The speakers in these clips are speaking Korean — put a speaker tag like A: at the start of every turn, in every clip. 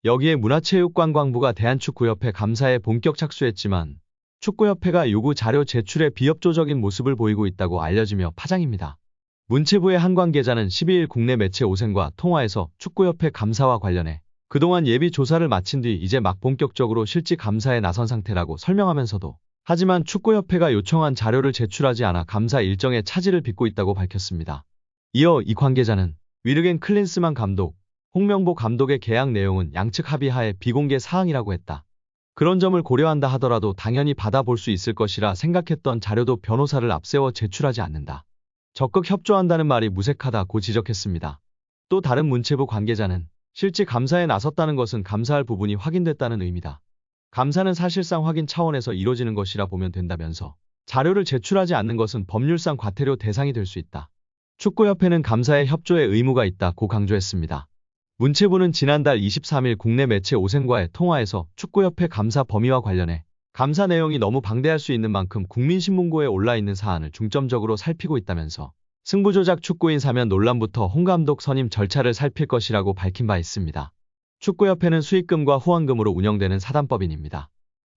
A: 여기에 문화체육관광부가 대한축구협회 감사에 본격 착수했지만 축구협회가 요구 자료 제출에 비협조적인 모습을 보이고 있다고 알려지며 파장입니다. 문체부의 한 관계자는 12일 국내 매체 오센과 통화에서 축구협회 감사와 관련해 그동안 예비 조사를 마친 뒤 이제 막 본격적으로 실직 감사에 나선 상태라고 설명하면서도 하지만 축구협회가 요청한 자료를 제출하지 않아 감사 일정에 차질을 빚고 있다고 밝혔습니다. 이어 이 관계자는 위르겐 클린스만 감독, 홍명보 감독의 계약 내용은 양측 합의하에 비공개 사항이라고 했다. 그런 점을 고려한다 하더라도 당연히 받아볼 수 있을 것이라 생각했던 자료도 변호사를 앞세워 제출하지 않는다. 적극 협조한다는 말이 무색하다고 지적했습니다. 또 다른 문체부 관계자는 실직 감사에 나섰다는 것은 감사할 부분이 확인됐다는 의미다. 감사는 사실상 확인 차원에서 이뤄지는 것이라 보면 된다면서 자료를 제출하지 않는 것은 법률상 과태료 대상이 될 수 있다. 축구협회는 감사에 협조의 의무가 있다고 강조했습니다. 문체부는 지난달 23일 국내 매체 오센과의 통화에서 축구협회 감사 범위와 관련해 감사 내용이 너무 방대할 수 있는 만큼 국민신문고에 올라있는 사안을 중점적으로 살피고 있다면서 승부조작 축구인 사면 논란부터 홍 감독 선임 절차를 살필 것이라고 밝힌 바 있습니다. 축구협회는 수익금과 후원금으로 운영되는 사단법인입니다.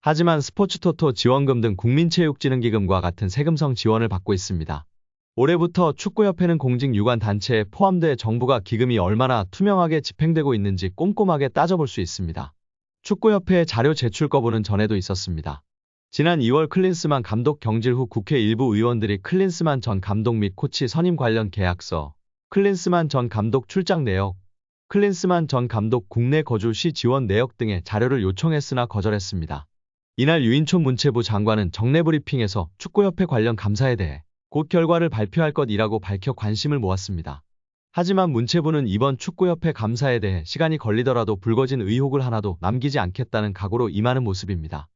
A: 하지만 스포츠토토 지원금 등 국민체육진흥기금과 같은 세금성 지원을 받고 있습니다. 올해부터 축구협회는 공직 유관 단체에 포함돼 정부가 기금이 얼마나 투명하게 집행되고 있는지 꼼꼼하게 따져볼 수 있습니다. 축구협회의 자료 제출 거부는 전에도 있었습니다. 지난 2월 클린스만 감독 경질 후 국회 일부 의원들이 클린스만 전 감독 및 코치 선임 관련 계약서, 클린스만 전 감독 출장 내역, 클린스만 전 감독 국내 거주 시 지원 내역 등의 자료를 요청했으나 거절했습니다. 이날 유인촌 문체부 장관은 정례 브리핑에서 축구협회 관련 감사에 대해 곧 결과를 발표할 것이라고 밝혀 관심을 모았습니다. 하지만 문체부는 이번 축구협회 감사에 대해 시간이 걸리더라도 불거진 의혹을 하나도 남기지 않겠다는 각오로 임하는 모습입니다.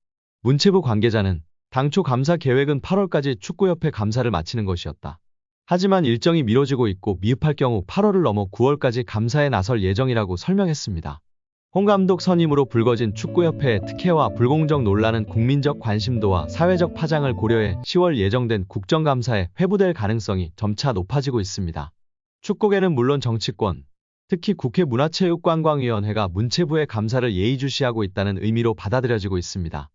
A: 문체부 관계자는 당초 감사 계획은 8월까지 축구협회 감사를 마치는 것이었다. 하지만 일정이 미뤄지고 있고 미흡할 경우 8월을 넘어 9월까지 감사에 나설 예정이라고 설명했습니다. 홍 감독 선임으로 불거진 축구협회의 특혜와 불공정 논란은 국민적 관심도와 사회적 파장을 고려해 10월 예정된 국정감사에 회부될 가능성이 점차 높아지고 있습니다. 축구계는 물론 정치권, 특히 국회 문화체육관광위원회가 문체부의 감사를 예의주시하고 있다는 의미로 받아들여지고 있습니다.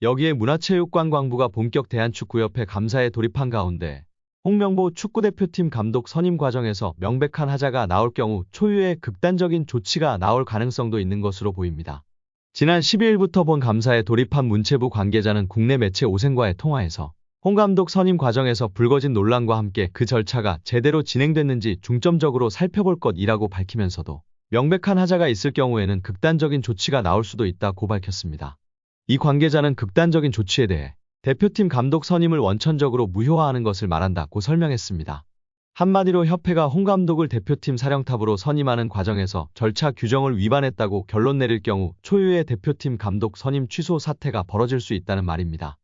A: 여기에 문화체육관광부가 본격 대한축구협회 감사에 돌입한 가운데 홍명보 축구대표팀 감독 선임 과정에서 명백한 하자가 나올 경우 초유의 극단적인 조치가 나올 가능성도 있는 것으로 보입니다. 지난 12일부터 본 감사에 돌입한 문체부 관계자는 국내 매체 오센과의 통화에서 홍 감독 선임 과정에서 불거진 논란과 함께 그 절차가 제대로 진행됐는지 중점적으로 살펴볼 것이라고 밝히면서도 명백한 하자가 있을 경우에는 극단적인 조치가 나올 수도 있다고 밝혔습니다. 이 관계자는 극단적인 조치에 대해 대표팀 감독 선임을 원천적으로 무효화하는 것을 말한다고 설명했습니다. 한마디로 협회가 홍 감독을 대표팀 사령탑으로 선임하는 과정에서 절차 규정을 위반했다고 결론 내릴 경우 초유의 대표팀 감독 선임 취소 사태가 벌어질 수 있다는 말입니다.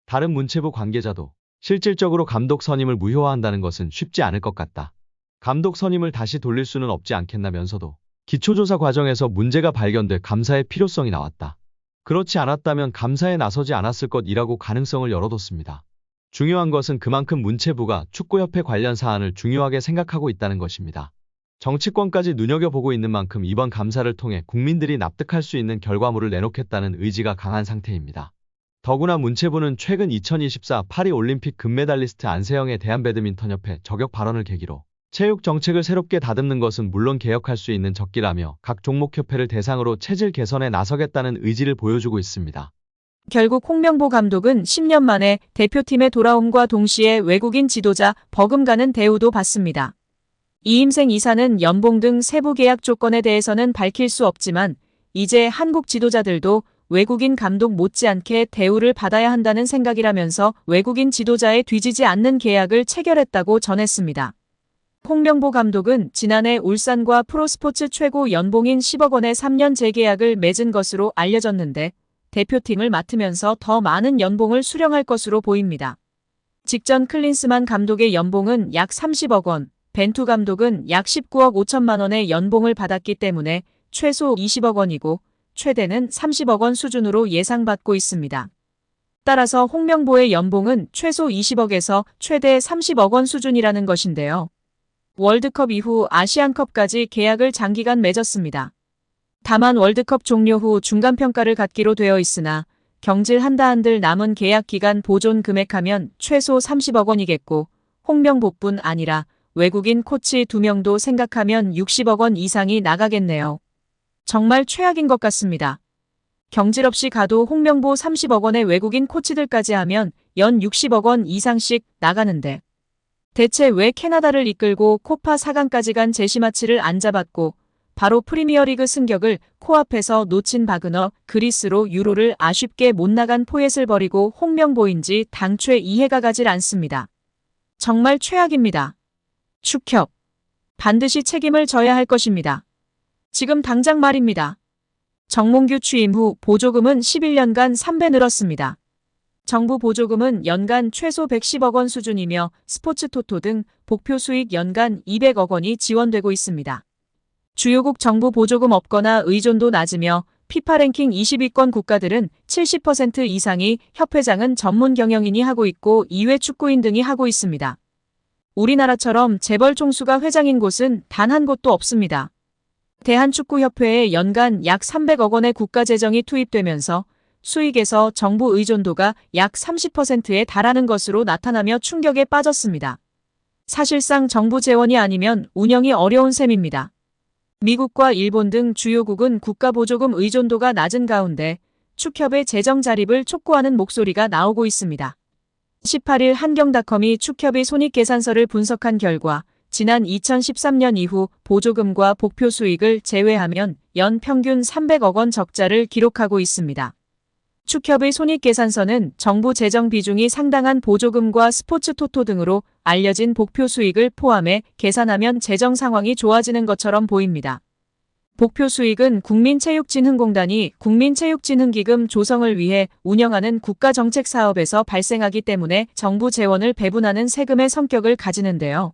A: 다른 문체부 관계자도 실질적으로 감독 선임을 무효화한다는 것은 쉽지 않을 것 같다. 감독 선임을 다시 돌릴 수는 없지 않겠나면서도 기초조사 과정에서 문제가 발견돼 감사의 필요성이 나왔다. 그렇지 않았다면 감사에 나서지 않았을 것이라고 가능성을 열어뒀습니다. 중요한 것은 그만큼 문체부가 축구협회 관련 사안을 중요하게 생각하고 있다는 것입니다. 정치권까지 눈여겨보고 있는 만큼 이번 감사를 통해 국민들이 납득할 수 있는 결과물을 내놓겠다는 의지가 강한 상태입니다. 더구나 문체부는 최근 2024 파리올림픽 금메달리스트 안세영의 대한배드민턴협회 저격 발언을 계기로 체육 정책을 새롭게 다듬는 것은 물론 개혁할 수 있는 적기라며 각 종목협회를 대상으로 체질 개선에 나서겠다는 의지를 보여주고 있습니다.
B: 결국 홍명보 감독은 10년 만에 대표팀에 돌아옴과 동시에 외국인 지도자 버금가는 대우도 받습니다. 이임생 이사는 연봉 등 세부 계약 조건에 대해서는 밝힐 수 없지만 이제 한국 지도자들도 외국인 감독 못지않게 대우를 받아야 한다는 생각이라면서 외국인 지도자에 뒤지지 않는 계약을 체결했다고 전했습니다. 홍명보 감독은 지난해 울산과 프로스포츠 최고 연봉인 10억 원의 3년 재계약을 맺은 것으로 알려졌는데 대표팀을 맡으면서 더 많은 연봉을 수령할 것으로 보입니다. 직전 클린스만 감독의 연봉은 약 30억 원, 벤투 감독은 약 19억 5천만 원의 연봉을 받았기 때문에 최소 20억 원이고 최대는 30억 원 수준으로 예상받고 있습니다. 따라서 홍명보의 연봉은 최소 20억에서 최대 30억 원 수준이라는 것인데요. 월드컵 이후 아시안컵까지 계약을 장기간 맺었습니다. 다만 월드컵 종료 후 중간평가를 갖기로 되어 있으나 경질 한들 남은 계약 기간 보존 금액하면 최소 30억 원이겠고 홍명보뿐 아니라 외국인 코치 2명도 생각하면 60억 원 이상이 나가겠네요. 정말 최악인 것 같습니다. 경질 없이 가도 홍명보 30억 원의 외국인 코치들까지 하면 연 60억 원 이상씩 나가는데 대체 왜 캐나다를 이끌고 코파 4강까지 간 제시마치를 안 잡았고 바로 프리미어리그 승격을 코앞에서 놓친 바그너 그리스로 유로를 아쉽게 못 나간 포엣을 버리고 홍명보인지 당최 이해가 가질 않습니다. 정말 최악입니다. 축협. 반드시 책임을 져야 할 것입니다. 지금 당장 말입니다. 정몽규 취임 후 보조금은 11년간 3배 늘었습니다. 정부 보조금은 연간 최소 110억 원 수준이며 스포츠 토토 등 복표 수익 연간 200억 원이 지원되고 있습니다. 주요국 정부 보조금 없거나 의존도 낮으며 피파 랭킹 20위권 국가들은 70% 이상이 협회장은 전문 경영인이 하고 있고 이외 축구인 등이 하고 있습니다. 우리나라처럼 재벌 총수가 회장인 곳은 단 한 곳도 없습니다. 대한축구협회에 연간 약 300억 원의 국가재정이 투입되면서 수익에서 정부 의존도가 약 30%에 달하는 것으로 나타나며 충격에 빠졌습니다. 사실상 정부 재원이 아니면 운영이 어려운 셈입니다. 미국과 일본 등 주요국은 국가보조금 의존도가 낮은 가운데 축협의 재정 자립을 촉구하는 목소리가 나오고 있습니다. 18일 한경닷컴이 축협의 손익계산서를 분석한 결과 지난 2013년 이후 보조금과 복표 수익을 제외하면 연 평균 300억 원 적자를 기록하고 있습니다. 축협의 손익계산서는 정부 재정 비중이 상당한 보조금과 스포츠 토토 등으로 알려진 복표 수익을 포함해 계산하면 재정 상황이 좋아지는 것처럼 보입니다. 복표 수익은 국민체육진흥공단이 국민체육진흥기금 조성을 위해 운영하는 국가정책사업에서 발생하기 때문에 정부 재원을 배분하는 세금의 성격을 가지는데요.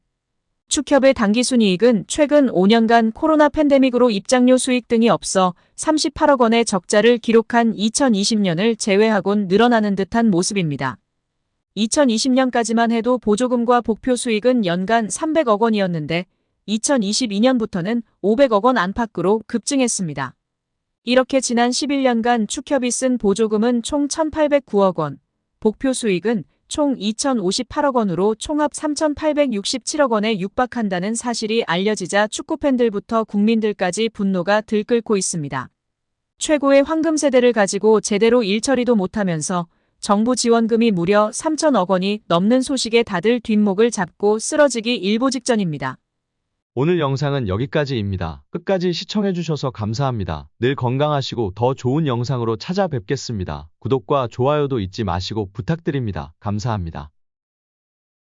B: 축협의 당기순이익은 최근 5년간 코로나 팬데믹으로 입장료 수익 등이 없어 38억 원의 적자를 기록한 2020년을 제외하곤 늘어나는 듯한 모습입니다. 2020년까지만 해도 보조금과 복표 수익은 연간 300억 원이었는데 2022년부터는 500억 원 안팎으로 급증했습니다. 이렇게 지난 11년간 축협이 쓴 보조금은 총 1,809억 원, 복표 수익은 총 2,058억 원으로 총합 3,867억 원에 육박한다는 사실이 알려지자 축구팬들부터 국민들까지 분노가 들끓고 있습니다. 최고의 황금 세대를 가지고 제대로 일처리도 못하면서 정부 지원금이 무려 3,000억 원이 넘는 소식에 다들 뒷목을 잡고 쓰러지기 일보 직전입니다.
A: 오늘 영상은 여기까지입니다. 끝까지 시청해주셔서 감사합니다. 늘 건강하시고 더 좋은 영상으로 찾아뵙겠습니다. 구독과 좋아요도 잊지 마시고 부탁드립니다. 감사합니다.